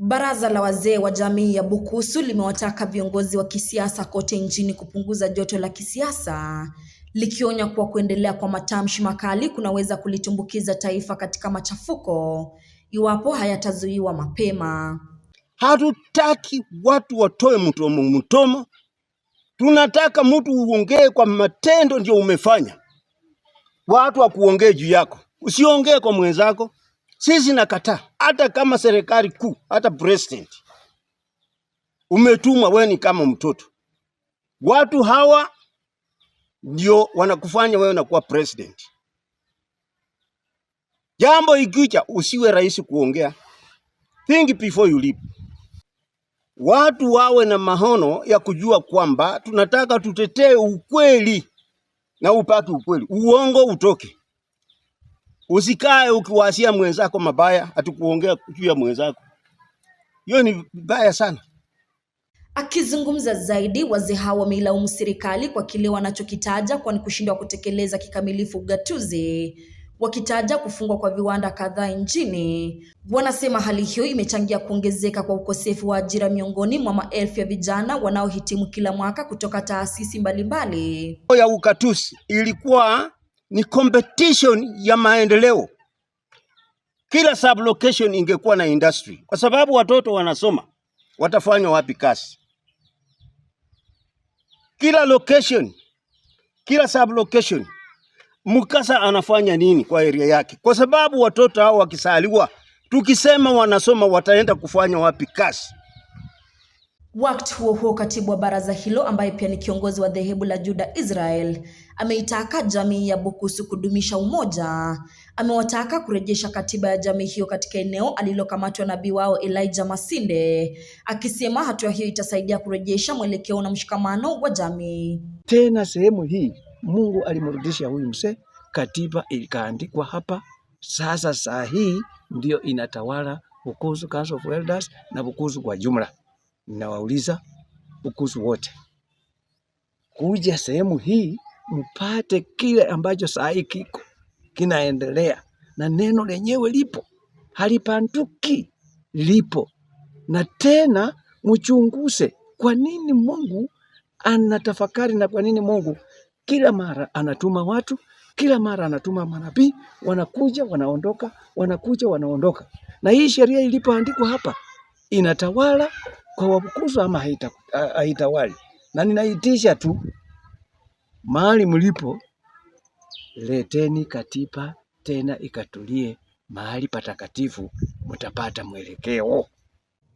Baraza la wazee wa jamii ya Bukusu limewataka viongozi wa kisiasa kote nchini kupunguza joto la kisiasa, likionya kuwa kuendelea kwa matamshi makali kunaweza kulitumbukiza taifa katika machafuko iwapo hayatazuiwa mapema. Hatutaki watu watoe mtomo. Tunataka mtu uongee kwa matendo ndio umefanya. Watu wa kuongea juu yako. Usiongee kwa mwenzako. Sisi nakataa. Hata kama serikali kuu, hata president. Umetumwa wewe ni kama mtoto. Watu hawa ndio wanakufanya wewe unakuwa president. Jambo ikija usiwe rais kuongea. Think before you leap. Watu wawe na mahono ya kujua kwamba tunataka tutetee ukweli na upate ukweli. Uongo utoke. Usikae ukiwasia mwenzako mabaya ati kuongea juu ya mwenzako. Hiyo ni baya sana. Akizungumza zaidi, wazee hao wameilaumu serikali kwa kile wanachokitaja kwa kushindwa kutekeleza kikamilifu ugatuzi, wakitaja kufungwa kwa viwanda kadhaa nchini. Wanasema hali hiyo imechangia kuongezeka kwa ukosefu wa ajira miongoni mwa maelfu ya vijana wanaohitimu kila mwaka kutoka taasisi mbalimbali. Ya ugatuzi ilikuwa ni competition ya maendeleo. Kila sublocation ingekuwa na industry. Kwa sababu watoto wanasoma, watafanya wapi kazi? Kila location, kila sublocation, mkasa anafanya nini kwa area yake? Kwa sababu watoto hao wakisaliwa, tukisema wanasoma wataenda kufanya wapi kazi? Wakati huo huo, katibu wa baraza hilo ambaye pia ni kiongozi wa dhehebu la Juda Israel ameitaka jamii ya Bukusu kudumisha umoja. Amewataka kurejesha katiba ya jamii hiyo katika eneo alilokamatwa nabii wao Elijah Masinde, akisema hatua hiyo itasaidia kurejesha mwelekeo na mshikamano wa jamii. Tena sehemu hii Mungu alimrudisha huyu mzee, katiba ikaandikwa hapa. Sasa saa hii ndio inatawala Bukusu Council of Elders na Bukusu kwa jumla. Ninawauliza Bukusu wote kuja sehemu hii mpate kile ambacho saa hii kinaendelea, na neno lenyewe lipo, halipanduki, lipo. Na tena mchunguze kwa nini Mungu anatafakari na kwa nini Mungu kila mara anatuma watu, kila mara anatuma manabii, wanakuja wanaondoka, wanakuja wanaondoka. Na hii sheria ilipoandikwa hapa inatawala kwa Wabukusu ama haitawali? Na ninaitisha tu mahali mlipo, leteni katiba tena ikatulie mahali patakatifu, mtapata mwelekeo.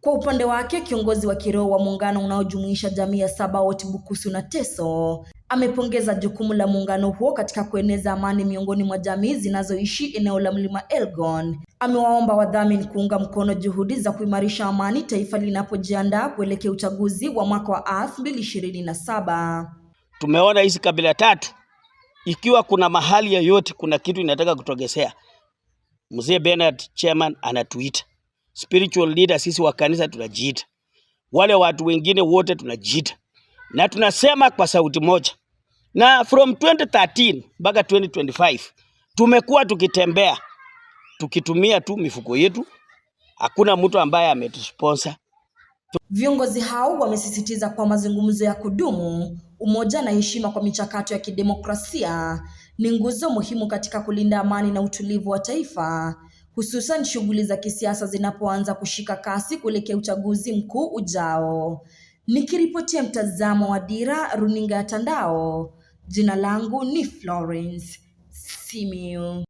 Kwa upande wake, kiongozi wa kiroho wa muungano unaojumuisha jamii ya Sabaot, Bukusu na Teso amepongeza jukumu la muungano huo katika kueneza amani miongoni mwa jamii zinazoishi eneo la Mlima Elgon. Amewaomba wadhamini kuunga mkono juhudi za kuimarisha amani taifa linapojiandaa kuelekea uchaguzi wa mwaka wa 2027. Tumeona hizi kabila tatu, ikiwa kuna mahali yoyote kuna kitu inataka kutogesea, Mzee Bernard chairman anatuita, spiritual leader sisi wa kanisa tunajiita, wale watu wengine wote tunajiita, na tunasema kwa sauti moja. Na from 2013 mpaka 2025 tumekuwa tukitembea tukitumia tu mifuko yetu, hakuna mtu ambaye ametusponsor. Viongozi hao wamesisitiza kwa mazungumzo ya kudumu, umoja na heshima kwa michakato ya kidemokrasia ni nguzo muhimu katika kulinda amani na utulivu wa taifa, hususan shughuli za kisiasa zinapoanza kushika kasi kuelekea uchaguzi mkuu ujao. Nikiripotia mtazamo wa Dira Runinga ya Tandao, jina langu ni Florence Simiyu.